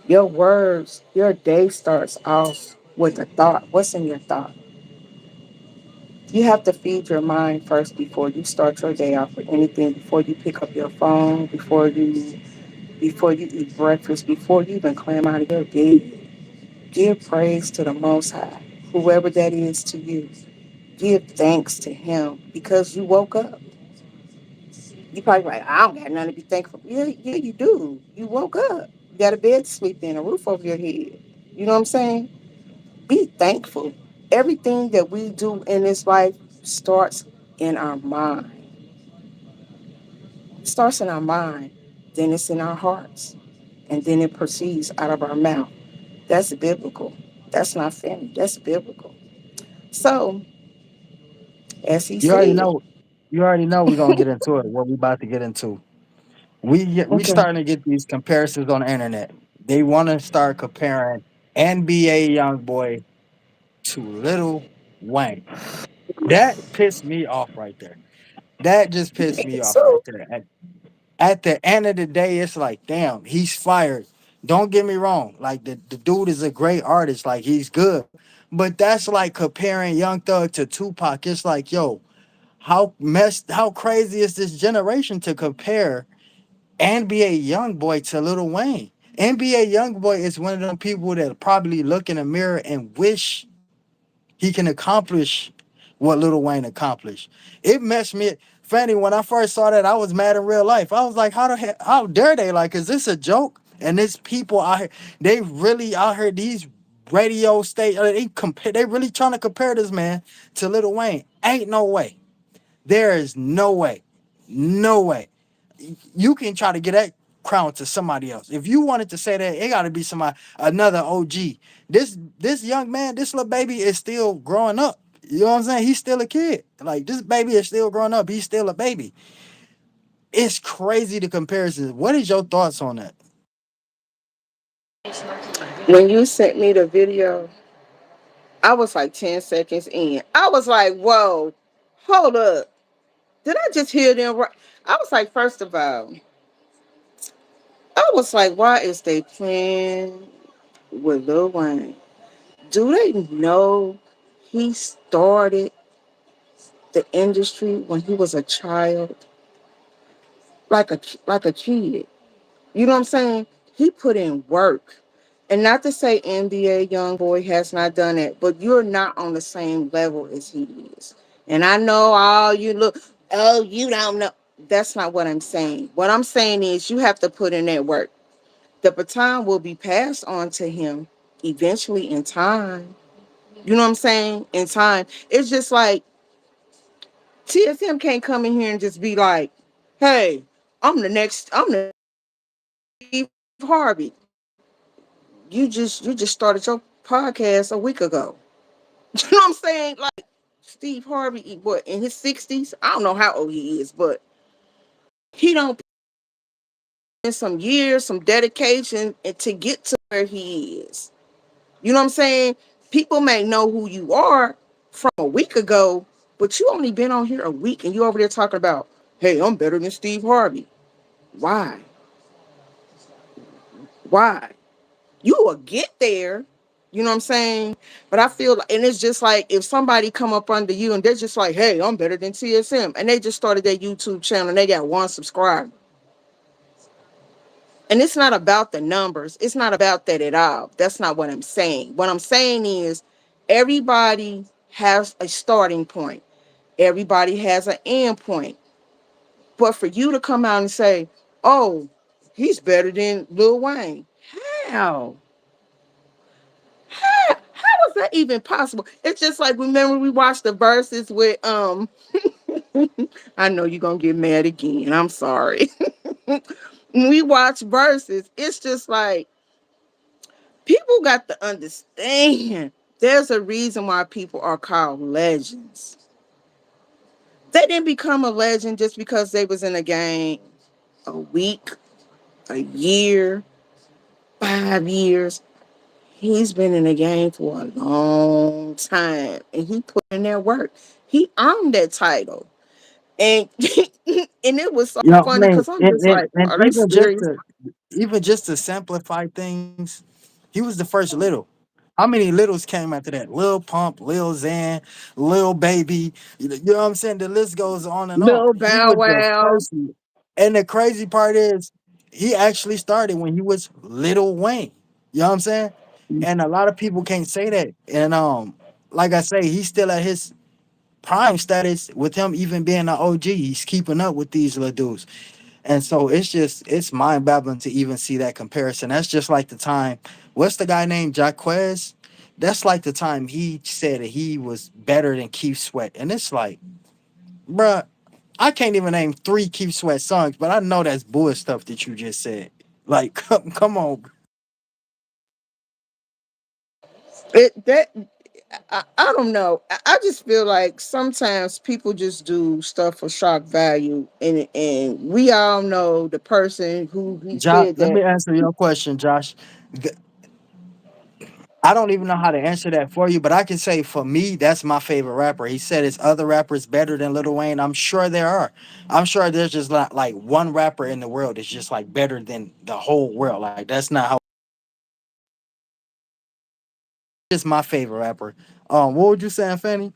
Your words, your day starts off with a thought. What's in your thought? You have to feed your mind first before you start your day off with anything, before you pick up your phone, before you eat breakfast, before you even climb out of your bed. Give praise to the Most High, whoever that is to you. Give thanks to Him because you woke up. You probably like, I don't got nothing to be thankful for. Yeah, yeah, you do. You woke up. You got a bed to sleep in, a roof over your head. You know what I'm saying? Be thankful. Everything that we do in this life starts in our mind. It starts in our mind, then it's in our hearts, and then it proceeds out of our mouth. That's biblical. That's not family. That's biblical. So, as he You already said, know. You already know we're gonna get into it. What we about to get into. We okay. starting to get these comparisons on the internet. They want to start comparing NBA young boy to Little Wayne. That pissed me off right there. That just pissed me off right So, there. At the end of the day, it's like, damn, he's fired. Don't get me wrong. Like the dude is a great artist. Like he's good. But that's like comparing Young Thug to Tupac. It's like, yo, how crazy is this generation to compare NBA Youngboy to Lil Wayne? NBA Youngboy is one of them people that probably look in the mirror and wish he can accomplish what Lil Wayne accomplished. It messed me. Fanny, when I first saw that, I was mad in real life. I was like, how dare they? Like, is this a joke? And this people out here, they really out here, these radio state, they really trying to compare this man to Lil Wayne. Ain't no way. There is no way. No way. You can try to get that crown to somebody else. If you wanted to say that, it got to be somebody, another OG. This young man, this little baby is still growing up. You know what I'm saying? He's still a kid. Like this baby is still growing up. He's still a baby. It's crazy the comparison. What is your thoughts on that? when you sent me the video, I was like 10 seconds in. I was like, whoa, hold up. Did I just hear them right? I was like, first of all, I was like, why is they playing with Lil Wayne? Do they know he started the industry when he was a child, like a kid? You know what I'm saying? He put in work. And not to say NBA young boy has not done it, but you're not on the same level as he is. And I know all you look, oh, you don't know. That's not what I'm saying. What I'm saying is you have to put in that work. The baton will be passed on to him eventually in time. You know what I'm saying? In time. It's just like TSM can't come in here and just be like, hey, I'm the Steve Harvey. You just started your podcast a week ago. You know what I'm saying? Like Steve Harvey, what in his 60s? I don't know how old he is, but he don't put in some years, some dedication, and to get to where he is. You know what I'm saying? People may know who you are from a week ago, but you only been on here a week, and you over there talking about, hey, I'm better than Steve Harvey. Why? Why? You will get there. You know what I'm saying? But I feel, and it's just like if somebody come up under you and they're just like, hey, I'm better than TSM. And they just started their YouTube channel and they got one subscriber. And it's not about the numbers. It's not about that at all. That's not what I'm saying. What I'm saying is everybody has a starting point. Everybody has an end point. But for you to come out and say, oh, he's better than Lil Wayne. How? How is that even possible? It's just like remember we watched the verses with I know you're gonna get mad again. I'm sorry. When we watch verses, it's just like people got to understand there's a reason why people are called legends. They didn't become a legend just because they was in a game a week. a year, 5 years. He's been in the game for a long time and he put in that work. He earned that title. And and it was so You know, I funny mean, because I'm just like, and are they serious? even just to simplify things, he was the first little. How many littles came after that? Lil Pump, Lil Xan, Lil Baby. You know what I'm saying? The list goes on and on. Little He Bow was the Wow. first, and the crazy part is, he actually started when he was Little Wayne. You know what I'm saying? And a lot of people can't say that. And like I say, he's still at his prime status with him even being an OG. He's keeping up with these little dudes. And so it's mind boggling to even see that comparison. That's just like the time. What's the guy named Jaquez? That's like the time he said that he was better than Keith Sweat, and it's like, bruh, I can't even name three Keith Sweat songs, but I know that's bull stuff that you just said. Like, come on. It that I don't know. I just feel like sometimes people just do stuff for shock value, and we all know the person who he Josh, said let that. me answer your question, Josh. I don't even know how to answer that for you, but I can say for me, that's my favorite rapper. He said his other rappers better than Lil Wayne. I'm sure there are. I'm sure there's just not like one rapper in the world that's just like better than the whole world. Like that's not how. Just my favorite rapper. What would you say, Fanny?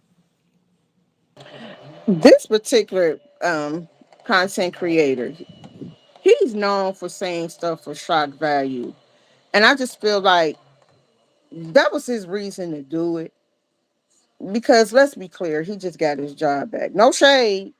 This particular content creator, he's known for saying stuff for shock value, and I just feel like that was his reason to do it. Because let's be clear, he just got his job back. No shade,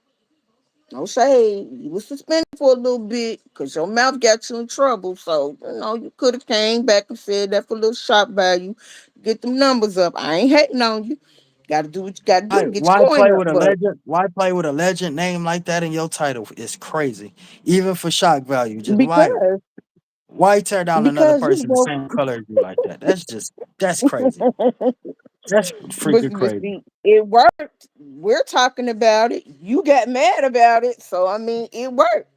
no shade. You was suspended for a little bit because your mouth got you in trouble. So you could have came back and said that for a little shock value, get them numbers up. I ain't hating on you. Got to do what you got to do to get Why your coin play up. with a But legend? Why play with a legend name like that in your title? It's crazy. Even for shock value, just because why tear down another because you person the broke. same color as you like that? That's crazy. That's freaking But crazy. see, it worked. We're talking about it. You got mad about it. So I mean, it worked.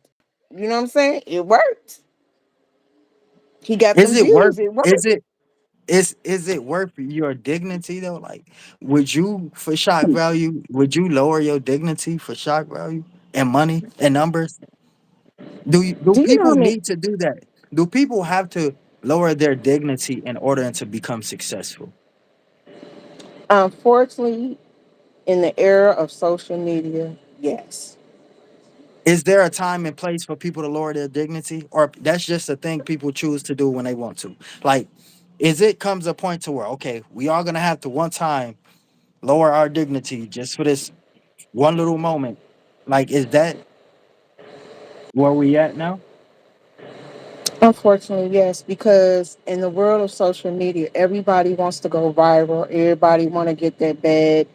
You know what I'm saying? It worked. He got Is them it worth? views. It Is worked. it is it worth your dignity though? Like, would you for shock value? Would you lower your dignity for shock value and money and numbers? Do Do you know people how many? need to do that? Do people have to lower their dignity in order to become successful? Unfortunately, in the era of social media, yes. Is there a time and place for people to lower their dignity, or that's just a thing people choose to do when they want to? Like, is it comes a point to where okay, we are gonna have to one time lower our dignity just for this one little moment? Like, is that where we at now? Unfortunately, yes, because in the world of social media, everybody wants to go viral. Everybody want to get that bad.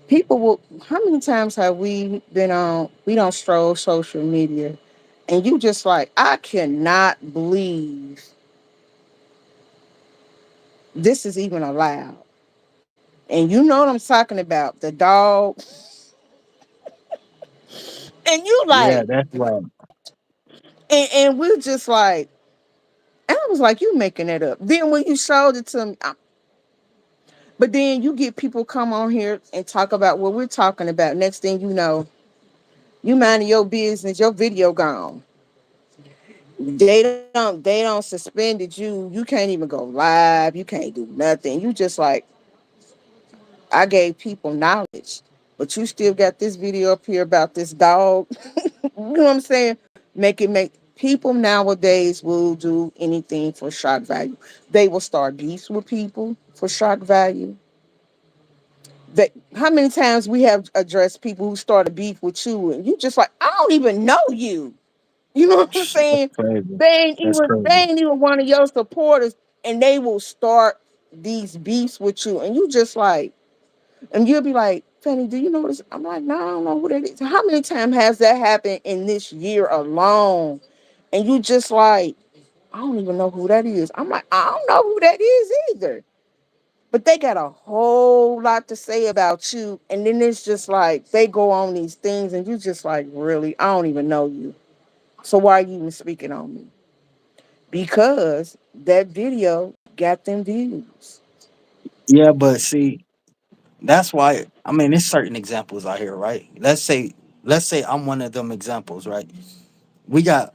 People will. How many times have we been on? We don't stroll social media, and you just like, I cannot believe this is even allowed. And you know what I'm talking about, the dog. And you Yeah, like, that's right. and we're just like, and I was like, you making that up. Then when you showed it to me, but then you get people come on here and talk about what we're talking about. Next thing you know, you minding your business, your video gone. They don't suspended you. You can't even go live. You can't do nothing. You just like, I gave people knowledge, but you still got this video up here about this dog. You know what I'm saying? Make people nowadays will do anything for shock value. They will start beefs with people for shock value. That how many times we have addressed people who start a beef with you and you just like, I don't even know you. You know what I'm That's saying? crazy. They ain't That's even they crazy. ain't even one of your supporters, and they will start these beefs with you, and you just like, and you'll be like, Fanny, do you know this? I'm like, no, I don't know who that is. How many times has that happened in this year alone? And you just like, I don't even know who that is. I'm like, I don't know who that is either. But they got a whole lot to say about you. And then it's just like they go on these things and you just like, really, I don't even know you. So why are you even speaking on me? because that video got them views. Yeah, but see, that's why I mean there's certain examples out here, right? Let's say I'm one of them examples, right? We got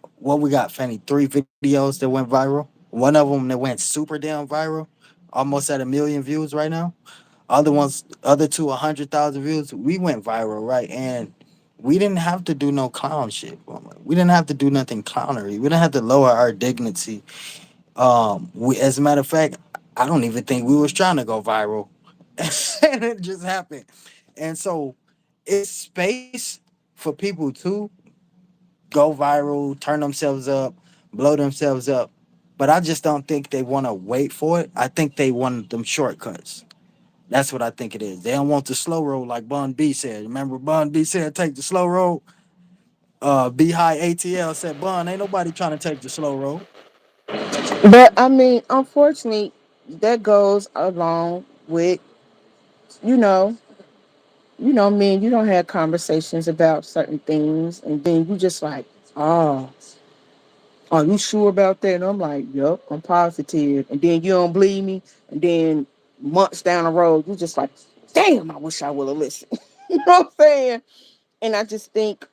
Fanny, three videos that went viral. One of them that went super damn viral, almost at 1 million views right now. Other two, 100,000 views. We went viral, right? And we didn't have to do no clown shit. We didn't have to do nothing clownery. We didn't have to lower our dignity. As a matter of fact, I don't even think we was trying to go viral, and it just happened. And so, it's space for people to go viral, turn themselves up, blow themselves up. But I just don't think they want to wait for it. I think they want them shortcuts. That's what I think it is. They don't want the slow road like Bun B said. Remember Bun B said take the slow road? B High ATL said, Bun, ain't nobody trying to take the slow road. But I mean, unfortunately, that goes along with, you know, man, you don't have conversations about certain things, and then you just like, oh, are you sure about that? And I'm like, yup, I'm positive. And then you don't believe me, and then months down the road, you just like, damn, I wish I would have listened. You know what I'm saying? And I just think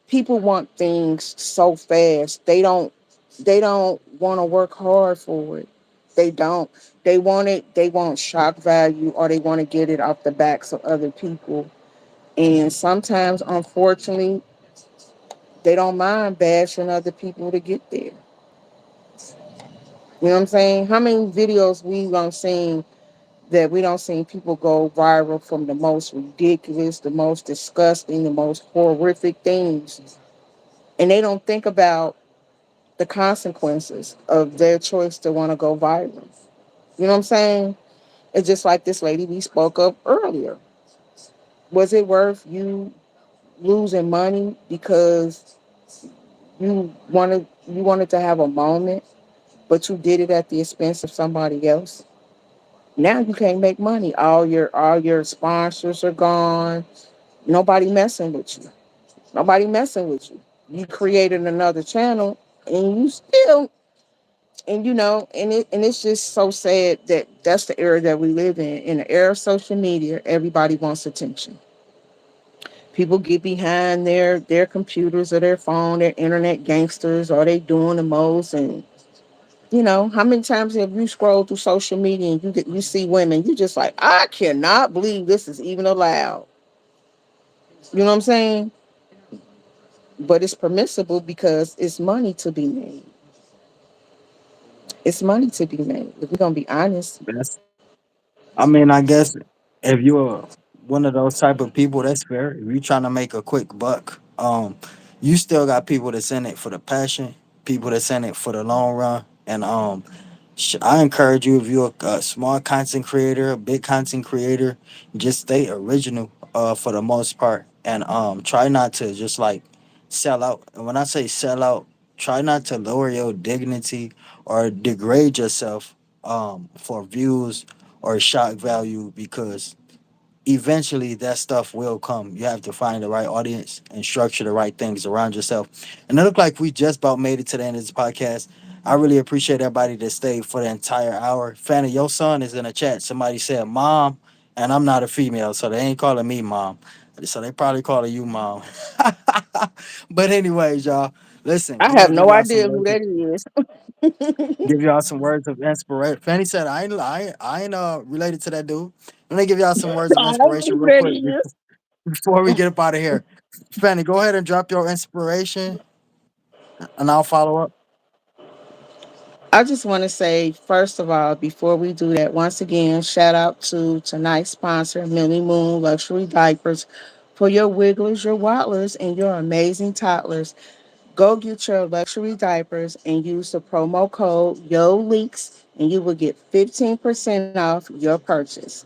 people want things so fast. They don't want to work hard for it. They don't. They want it, they want shock value, or they want to get it off the backs of other people. And sometimes, unfortunately, they don't mind bashing other people to get there. You know what I'm saying? How many videos we don't seen that we don't see people go viral from the most ridiculous, the most disgusting, the most horrific things, and they don't think about the consequences of their choice to want to go viral. You know what I'm saying? It's just like this lady we spoke of earlier. Was it worth you losing money because you wanted to have a moment, but you did it at the expense of somebody else? Now you can't make money. All your sponsors are gone. Nobody messing with you. Nobody messing with you. You created another channel and you still, and it's just so sad that that's the era that we live in the era of social media. Everybody wants attention. People get behind their computers or their phone, their internet gangsters, or they doing the most. And how many times have you scrolled through social media and you see women, you just like, I cannot believe this is even allowed. You know what I'm saying? But it's permissible because it's money to be made. It's money to be made. If we're gonna be honest. That's, I mean, I guess if you're one of those type of people, that's fair. If you're trying to make a quick buck, you still got people that's in it for the passion, people that's in it for the long run, and I encourage you if you're a small content creator, a big content creator, just stay original for the most part, and try not to just like sell out. And when I say sell out, try not to lower your dignity or degrade yourself for views or shock value because eventually that stuff will come. You have to find the right audience and structure the right things around yourself. And it looked like we just about made it to the end of this podcast. I really appreciate everybody that stayed for the entire hour. Fanny, your son is in the chat. Somebody said mom, and I'm not a female, so they ain't calling me mom. So they probably calling you mom. But anyways, y'all, listen, I we're have gonna give no y'all some idea who words of that is. inspiration. Fanny said, I ain't related to that dude. Let me give y'all some words of I don't know inspiration who real that quick is. before we get up out of here. Fanny, go ahead and drop your inspiration and I'll follow up. I just want to say, first of all, before we do that, once again, shout out to tonight's sponsor, Millie Moon Luxury Diapers, for your wigglers, your waddlers, and your amazing toddlers. Go get your luxury diapers and use the promo code YOLEAKS, and you will get 15% off your purchase.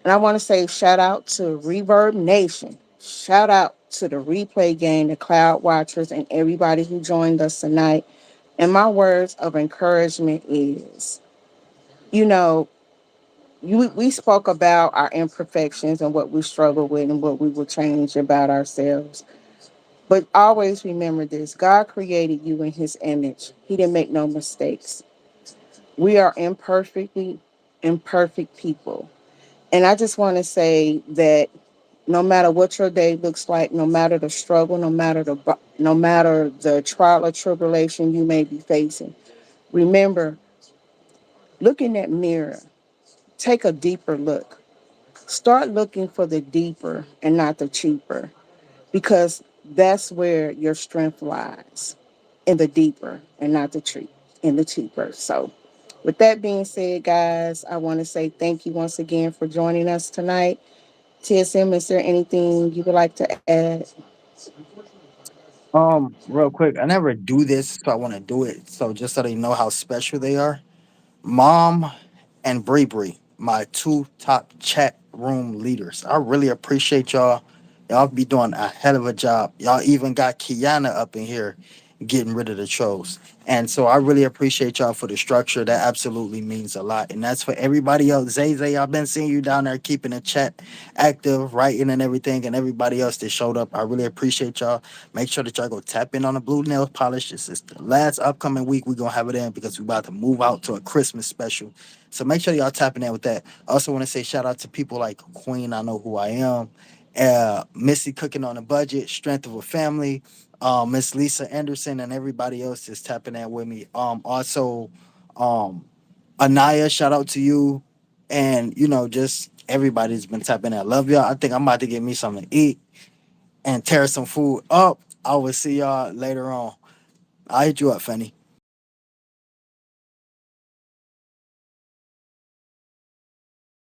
And I want to say shout out to Reverb Nation. Shout out to the replay game, the Cloud Watchers, and everybody who joined us tonight. And my words of encouragement is, you know, we spoke about our imperfections and what we struggle with and what we will change about ourselves. But always remember this: God created you in his image. He didn't make no mistakes. We are imperfect people. And I just want to say that no matter what your day looks like, no matter the struggle, no matter the trial or tribulation you may be facing, remember, look in that mirror. Take a deeper look. Start looking for the deeper and not the cheaper, because that's where your strength lies, in the deeper and not the cheap, in the cheaper. So, with that being said, guys, I want to say thank you once again for joining us tonight. TSM, is there anything you would like to add? Real quick, I never do this, so I want to do it. So just so they know how special they are. Mom and Bree Bree, my two top chat room leaders. I really appreciate y'all. Y'all be doing a hell of a job. Y'all even got Kiana up in here getting rid of the trolls. And so I really appreciate y'all for the structure. That absolutely means a lot. And that's for everybody else. Zay Zay, I've been seeing you down there keeping the chat active, writing and everything, and everybody else that showed up. I really appreciate y'all. Make sure that y'all go tap in on the blue nail polish. This is the last upcoming week we're gonna have it in because we're about to move out to a Christmas special. So make sure y'all tapping in with that. I also want to say shout out to people like Queen, I know who I am. Missy cooking on a budget, strength of a family, Miss Lisa Anderson, and everybody else is tapping in with me. Also, um, Anaya, shout out to you, and just everybody's been tapping in. Love y'all. I think I'm about to get me something to eat and tear some food up. I will see y'all later on. I'll hit you up, Fanny.